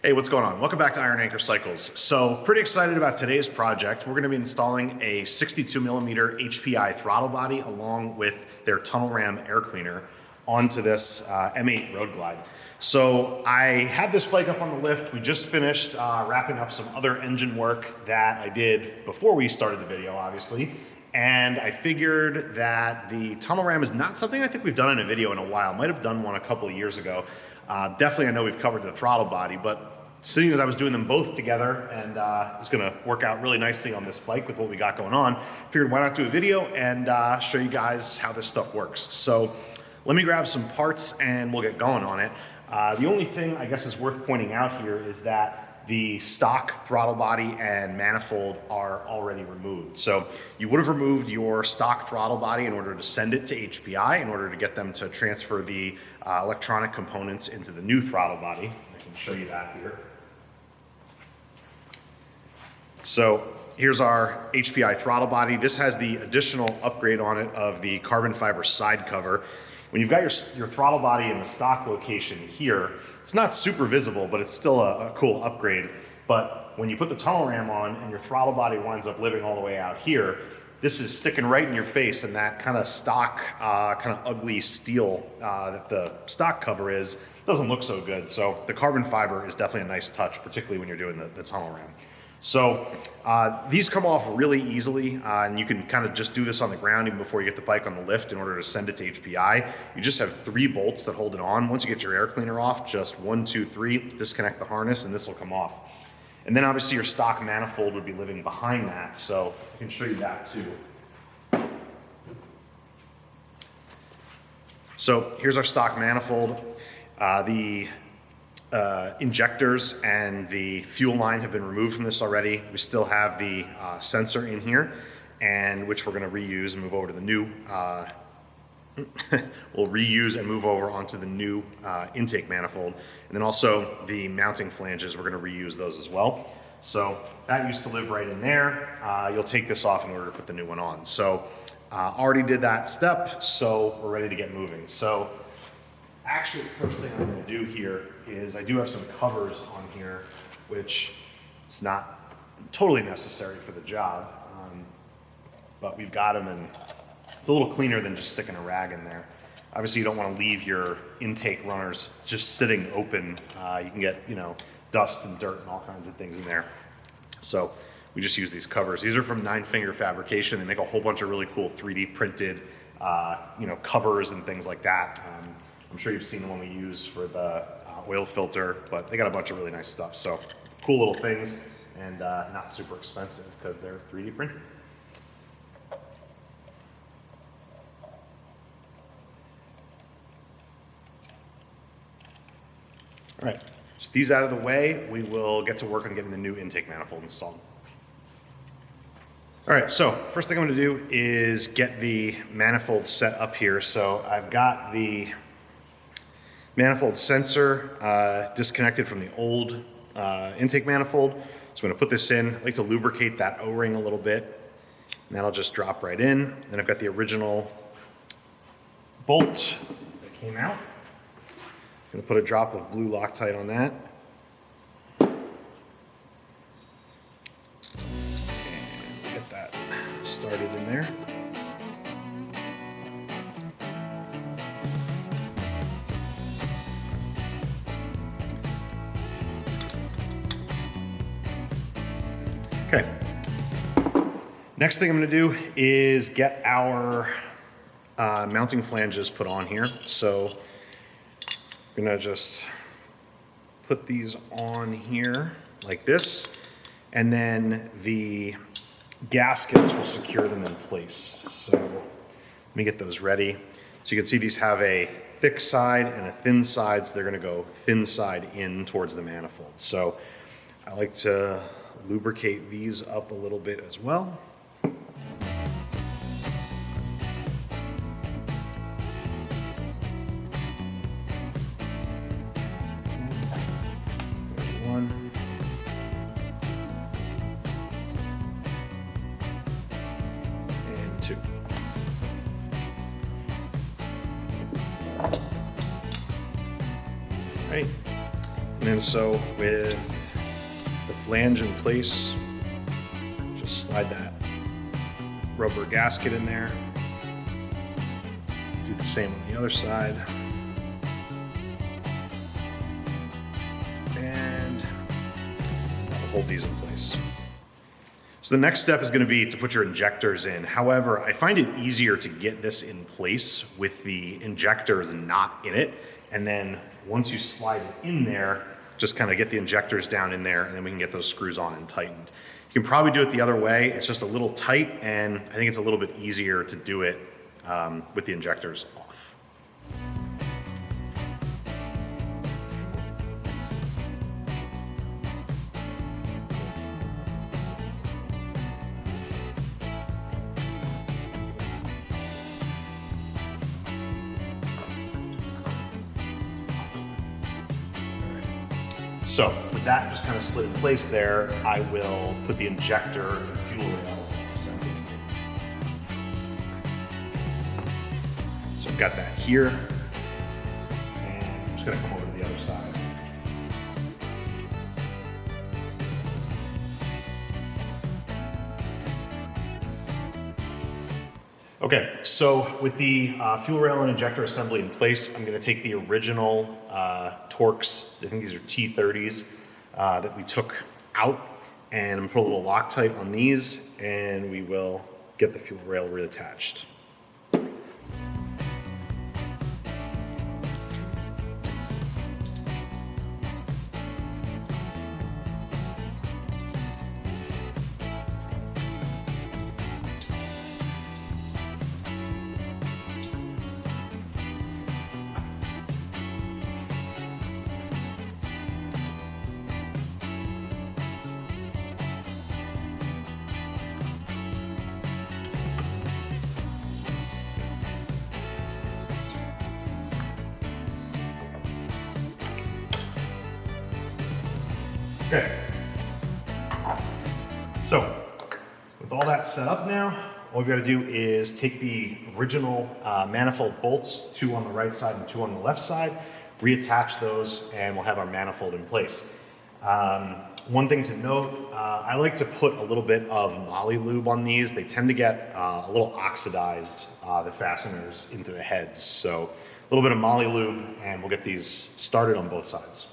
Hey, what's going on? Welcome back to Iron Anchor Cycles. So pretty excited about today's project. We're going to be installing a 62mm HPI throttle body along with their tunnel ram air cleaner onto this M8 Road Glide. So I had this bike up on the lift. We just finished wrapping up some other engine work that I did before we started the video, obviously. And I figured that the tunnel ram is not something I think we've done in a video in a while. Might have done one a couple of years ago. Definitely I know we've covered the throttle body, but seeing as I was doing them both together and it was gonna work out really nicely on this bike with what we got going on, figured why not do a video and show you guys how this stuff works. So let me grab some parts and we'll get going on it. The only thing I guess is worth pointing out here is that the stock throttle body and manifold are already removed. So you would have removed your stock throttle body in order to send it to HPI in order to get them to transfer the electronic components into the new throttle body. I can show you that here. So here's our HPI throttle body. This has the additional upgrade on it of the carbon fiber side cover. When you've got your throttle body in the stock location here, it's not super visible, but it's still a cool upgrade. But when you put the tunnel ram on and your throttle body winds up living all the way out here, this is sticking right in your face, and that kind of stock, kind of ugly steel that the stock cover is, doesn't look so good. So the carbon fiber is definitely a nice touch, particularly when you're doing the tunnel ram. So these come off really easily, and you can kind of just do this on the ground even before you get the bike on the lift in order to send it to HPI. You just have 3 bolts that hold it on. Once you get your air cleaner off, just 1, 2, 3, disconnect the harness and this will come off. And then obviously your stock manifold would be living behind that, so I can show you that too. So here's our stock manifold. The injectors and the fuel line have been removed from this already. We still have the sensor in here, and which we're going to reuse and move over to the new we'll reuse and move over onto the new intake manifold. And then also the mounting flanges, we're going to reuse those as well. So that used to live right in there. You'll take this off in order to put the new one on. So already did that step, so we're ready to get moving. So actually, the first thing I'm going to do here is I do have some covers on here, which it's not totally necessary for the job, but we've got them, and it's a little cleaner than just sticking a rag in there. Obviously, you don't want to leave your intake runners just sitting open. You can get, dust and dirt and all kinds of things in there. So we just use these covers. These are from 9 Finger Fabrication. They make a whole bunch of really cool 3D printed, covers and things like that. I'm sure you've seen the one we use for the oil filter, but they got a bunch of really nice stuff. So cool little things, and not super expensive because they're 3D printed. All right, so these out of the way, we will get to work on getting the new intake manifold installed. All right, so first thing I'm going to do is get the manifold set up here. So I've got the manifold sensor disconnected from the old intake manifold. So I'm going to put this in. I like to lubricate that O-ring a little bit, and that'll just drop right in. Then I've got the original bolt that came out. I'm going to put a drop of blue Loctite on that. And get that started in there. Okay. Next thing I'm going to do is get our mounting flanges put on here. So I'm going to just put these on here like this, and then the gaskets will secure them in place. So let me get those ready. So you can see these have a thick side and a thin side, so they're going to go thin side in towards the manifold. So I like to lubricate these up a little bit as well. One. And 2. Right. And then so with the flange in place, just slide that rubber gasket in there. Do the same on the other side. And that'll hold these in place. So the next step is going to be to put your injectors in. However, I find it easier to get this in place with the injectors not in it. And then once you slide it in there, just kind of get the injectors down in there, and then we can get those screws on and tightened. You can probably do it the other way. It's just a little tight, and I think it's a little bit easier to do it with the injectors off. So with that just kind of slid in place there, I will put the injector and fuel rail assembly. So I've got that here, and I'm just gonna come over to the other side. Okay, so with the fuel rail and injector assembly in place, I'm going to take the original Torx, I think these are T30s, that we took out, and I'm going to put a little Loctite on these, and we will get the fuel rail reattached. Okay, so with all that set up now, all we've got to do is take the original manifold bolts, 2 on the right side and 2 on the left side, reattach those, and we'll have our manifold in place. One thing to note, I like to put a little bit of moly lube on these. They tend to get a little oxidized, the fasteners into the heads. So a little bit of moly lube, and we'll get these started on both sides.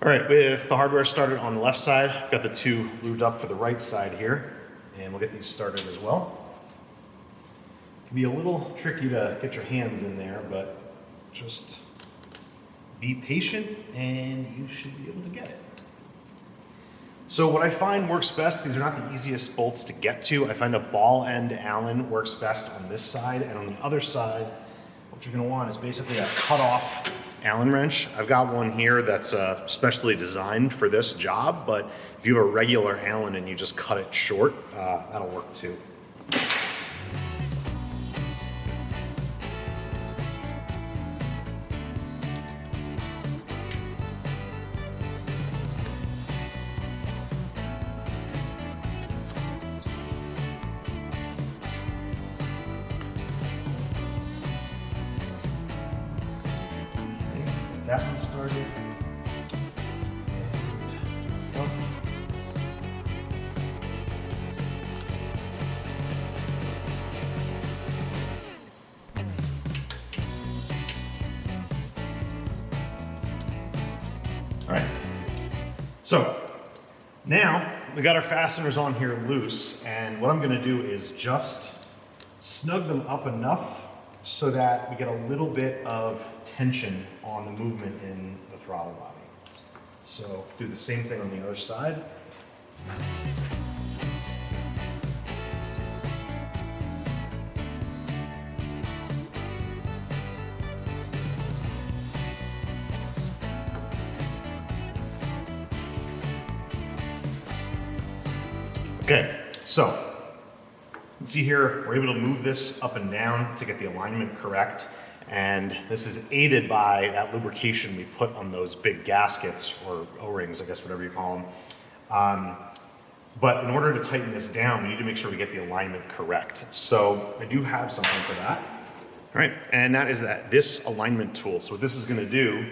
All right, with the hardware started on the left side, I've got the 2 lubed up for the right side here, and we'll get these started as well. It can be a little tricky to get your hands in there, but just be patient and you should be able to get it. So what I find works best, these are not the easiest bolts to get to. I find a ball end Allen works best on this side, and on the other side, what you're gonna want is basically a cut off Allen wrench. I've got one here that's specially designed for this job, but if you have a regular Allen and you just cut it short, that'll work too. That one started. And all right. So now we got our fasteners on here loose, and what I'm going to do is just snug them up enough so that we get a little bit of tension on the movement in the throttle body. So do the same thing on the other side. Okay, so you can see here, we're able to move this up and down to get the alignment correct. And this is aided by that lubrication we put on those big gaskets, or O-rings, I guess, whatever you call them. But in order to tighten this down, we need to make sure we get the alignment correct. So I do have something for that. All right, and that is this alignment tool. So what this is gonna do,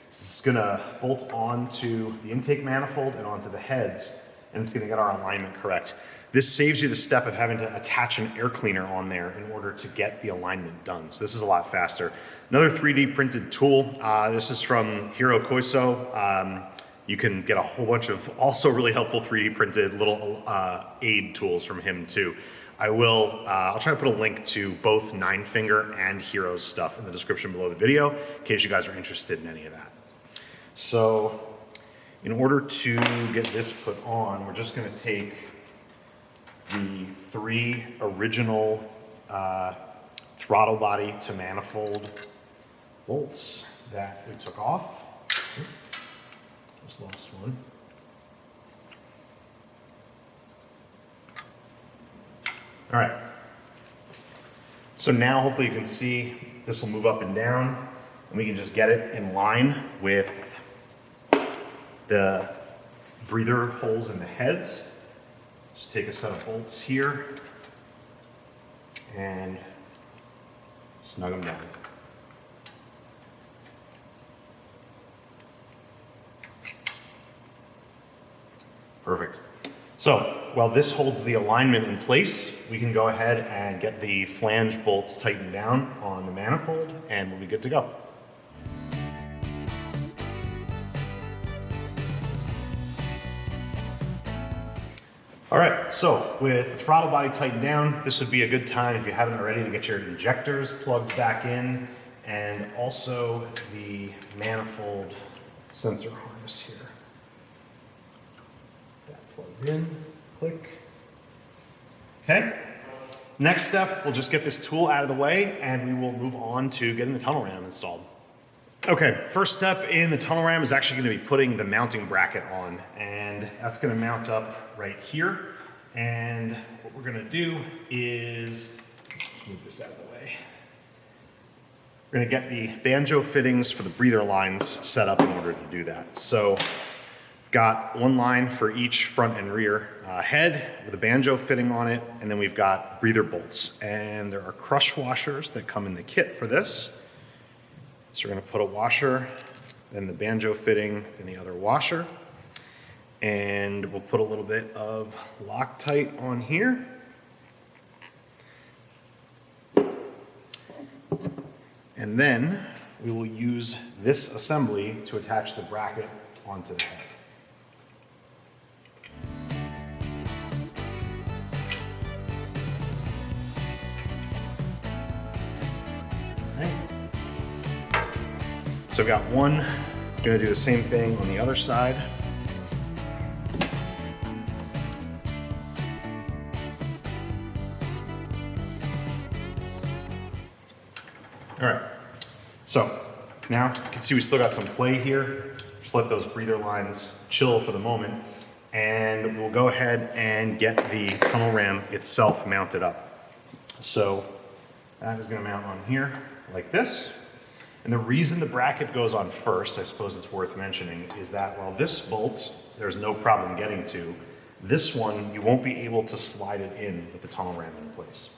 it's gonna bolt onto the intake manifold and onto the heads, and it's gonna get our alignment correct. This saves you the step of having to attach an air cleaner on there in order to get the alignment done. So this is a lot faster. Another 3D printed tool. This is from Hiro Koiso. You can get a whole bunch of also really helpful 3D printed little aid tools from him too. I'll try to put a link to both Nine Finger and Hiro's stuff in the description below the video in case you guys are interested in any of that. So in order to get this put on, we're just gonna take the 3 original throttle body to manifold bolts that we took off. Just lost one. All right. So now hopefully you can see this will move up and down, and we can just get it in line with the breather holes in the heads. Just take a set of bolts here and snug them down. Perfect. So while this holds the alignment in place, we can go ahead and get the flange bolts tightened down on the manifold, and we'll be good to go. All right, so with the throttle body tightened down, this would be a good time, if you haven't already, to get your injectors plugged back in, and also the manifold sensor harness here. That plugged in, click. Okay, next step, we'll just get this tool out of the way, and we will move on to getting the tunnel ram installed. Okay, first step in the tunnel ram is actually going to be putting the mounting bracket on, and that's going to mount up right here. And what we're going to do is move this out of the way. We're going to get the banjo fittings for the breather lines set up in order to do that. So we've got one line for each front and rear head with a banjo fitting on it, and then we've got breather bolts. And there are crush washers that come in the kit for this. So we're going to put a washer, then the banjo fitting, then the other washer. And we'll put a little bit of Loctite on here. And then we will use this assembly to attach the bracket onto the head. So I've got one, I'm gonna do the same thing on the other side. All right, so now you can see we still got some play here. Just let those breather lines chill for the moment, and we'll go ahead and get the tunnel ram itself mounted up. So that is gonna mount on here like this. And the reason the bracket goes on first, I suppose it's worth mentioning, is that while this bolt, there's no problem getting to, this one, you won't be able to slide it in with the tunnel ram in place.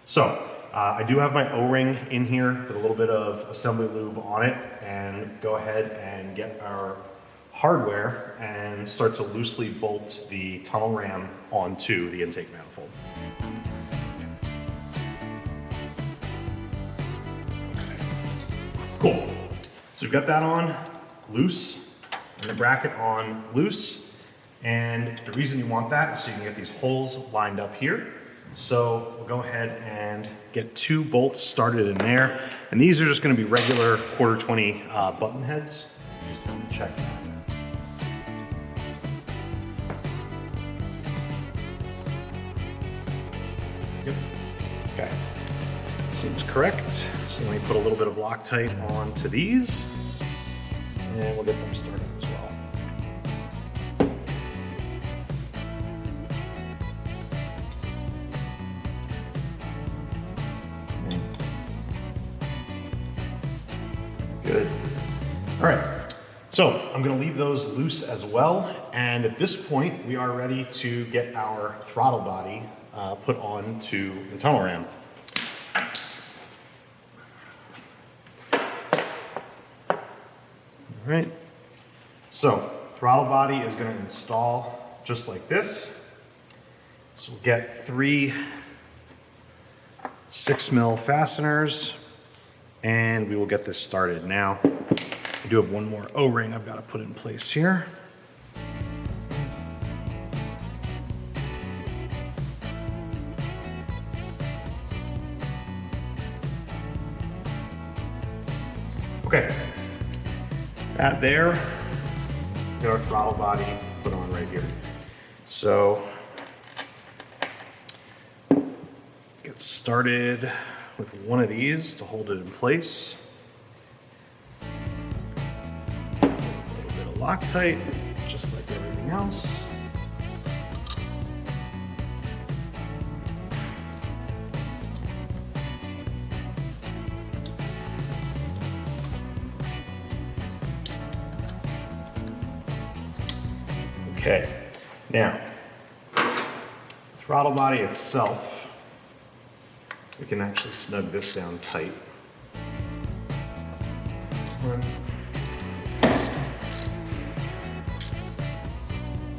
So I do have my O-ring in here with a little bit of assembly lube on it, and go ahead and get our hardware and start to loosely bolt the tunnel ram onto the intake manifold. Cool. So we've got that on loose and the bracket on loose. And the reason you want that is so you can get these holes lined up here. So we'll go ahead and get 2 bolts started in there. And these are just going to be regular 1/4-20 button heads. Just double check that. Yep. Okay. That seems correct. So let me put a little bit of Loctite onto these, and we'll get them started as well. Good. All right, so I'm gonna leave those loose as well. And at this point, we are ready to get our throttle body put on to the tunnel ram. All right, so throttle body is gonna install just like this. So we'll get 3 6mm fasteners and we will get this started. Now, I do have one more O-ring I've got to put in place here. Okay, that there, get our throttle body put on right here. So, get started with one of these to hold it in place. A little bit of Loctite, just like everything else. Okay, now, throttle body itself, we can actually snug this down tight. 1,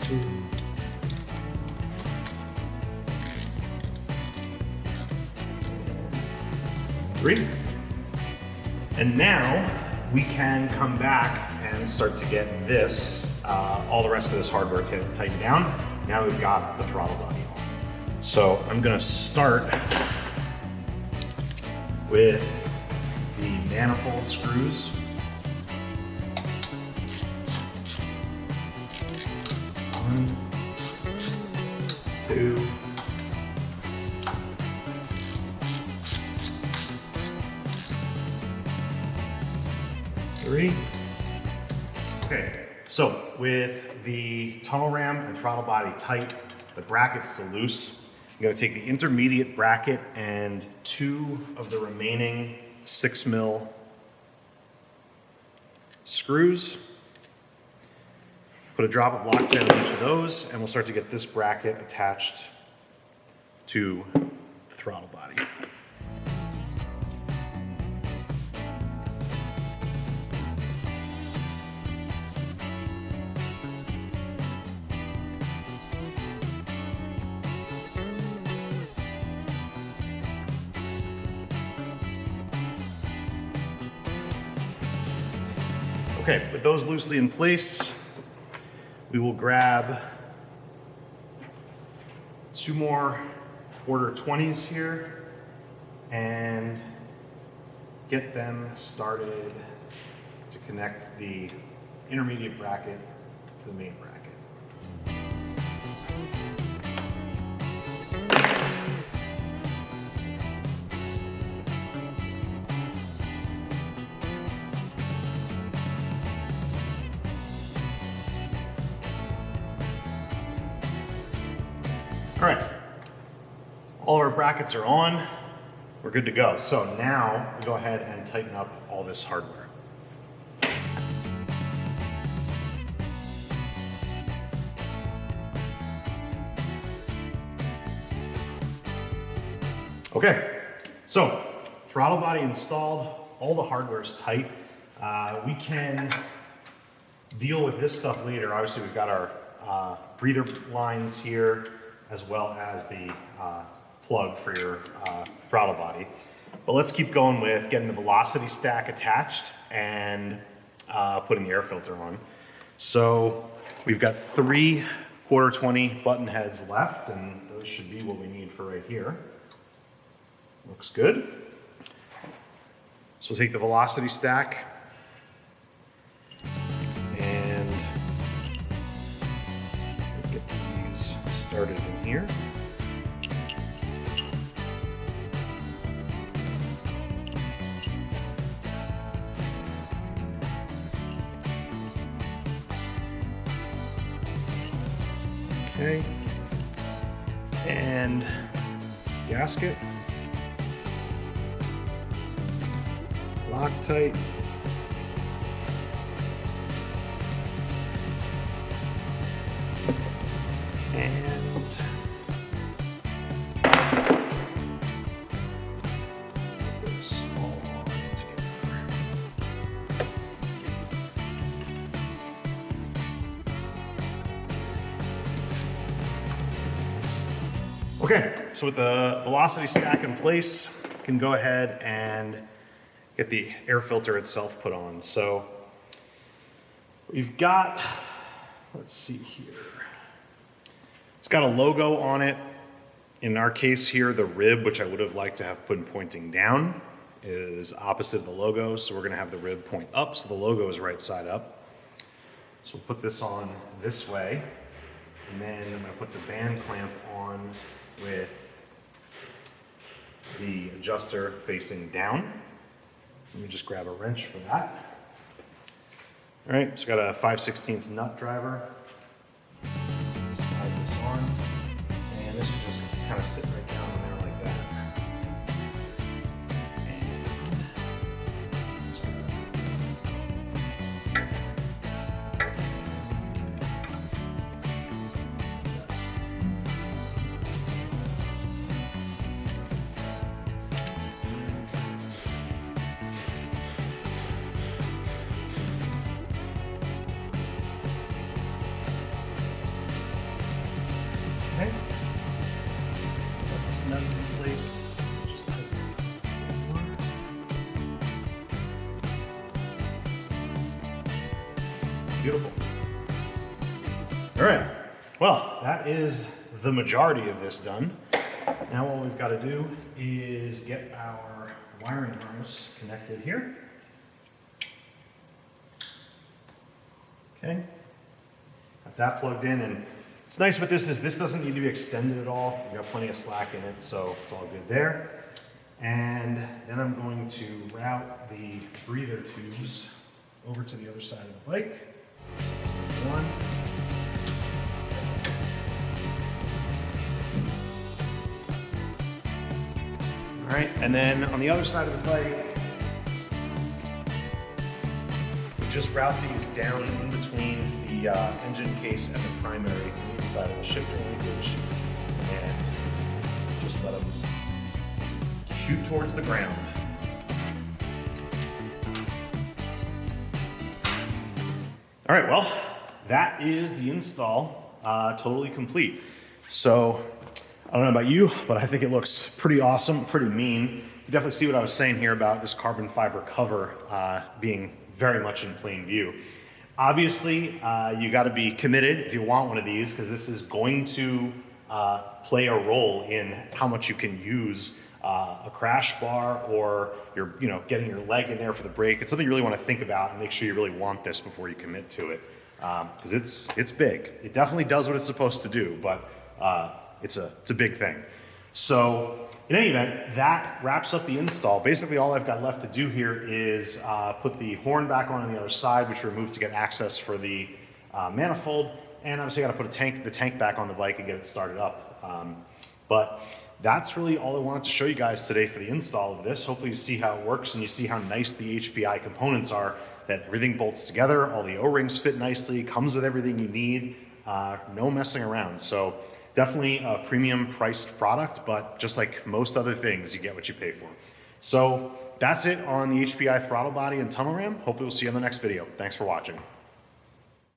2, 3. And now we can come back and start to get this, all the rest of this hardware tightened down. Now we've got the throttle body on. So I'm gonna start with the manifold screws. One, 2, 3. Okay, so with the tunnel ram and throttle body tight, the bracket's still loose. I'm gonna take the intermediate bracket and 2 of the remaining 6mm screws. Put a drop of Loctite on each of those, and we'll start to get this bracket attached to the throttle body. Okay, with those loosely in place, we will grab 2 more quarter 20s here and get them started to connect the intermediate bracket to the main bracket. All right, all of our brackets are on. We're good to go. So now we go ahead and tighten up all this hardware. Okay, so throttle body installed, all the hardware is tight. We can deal with this stuff later. Obviously, we've got our breather lines here, as well as the plug for your throttle body. But let's keep going with getting the velocity stack attached and putting the air filter on. So we've got 3 quarter 20 button heads left, and those should be what we need for right here. Looks good. So we'll take the velocity stack and get these started in here. Okay, and gasket, Loctite, Okay, so with the velocity stack in place, you can go ahead and get the air filter itself put on. So we've got, let's see here. It's got a logo on it. In our case here, the rib, which I would have liked to have put pointing down, is opposite of the logo. So we're gonna have the rib point up, so the logo is right side up. So we'll put this on this way, and then I'm gonna put the band clamp on with the adjuster facing down. Let me just grab a wrench for that. All right, so got a 5/16 nut driver. Slide this on, and this will just kind of sit right down in there like that. Okay. That's snug in place. Just tighten it more. Beautiful. All right. Well, that is the majority of this done. Now all we've got to do is get our wiring harness connected here. Okay. Got that plugged in, and what's nice with this is this doesn't need to be extended at all. We've got plenty of slack in it, so it's all good there. And then I'm going to route the breather tubes over to the other side of the bike. One. All right, and then on the other side of the bike, just route these down in between the engine case and the primary inside of the shifter linkage, and just let them shoot towards the ground. All right, well, that is the install totally complete. So I don't know about you, but I think it looks pretty awesome, pretty mean. You definitely see what I was saying here about this carbon fiber cover being very much in plain view. Obviously, you got to be committed if you want one of these, because this is going to play a role in how much you can use a crash bar, or you're getting your leg in there for the brake. It's something you really want to think about and make sure you really want this before you commit to it, because it's big. It definitely does what it's supposed to do, but it's a big thing. So in any event, that wraps up the install. Basically, all I've got left to do here is put the horn back on the other side, which removed to get access for the manifold, and obviously I got to put the tank back on the bike and get it started up. But that's really all I wanted to show you guys today for the install of this. Hopefully you see how it works and you see how nice the HPI components are, that everything bolts together, all the O-rings fit nicely, comes with everything you need, no messing around. So definitely a premium priced product, but just like most other things, you get what you pay for. So that's it on the HPI throttle body and tunnel ram. Hopefully we'll see you in the next video. Thanks for watching.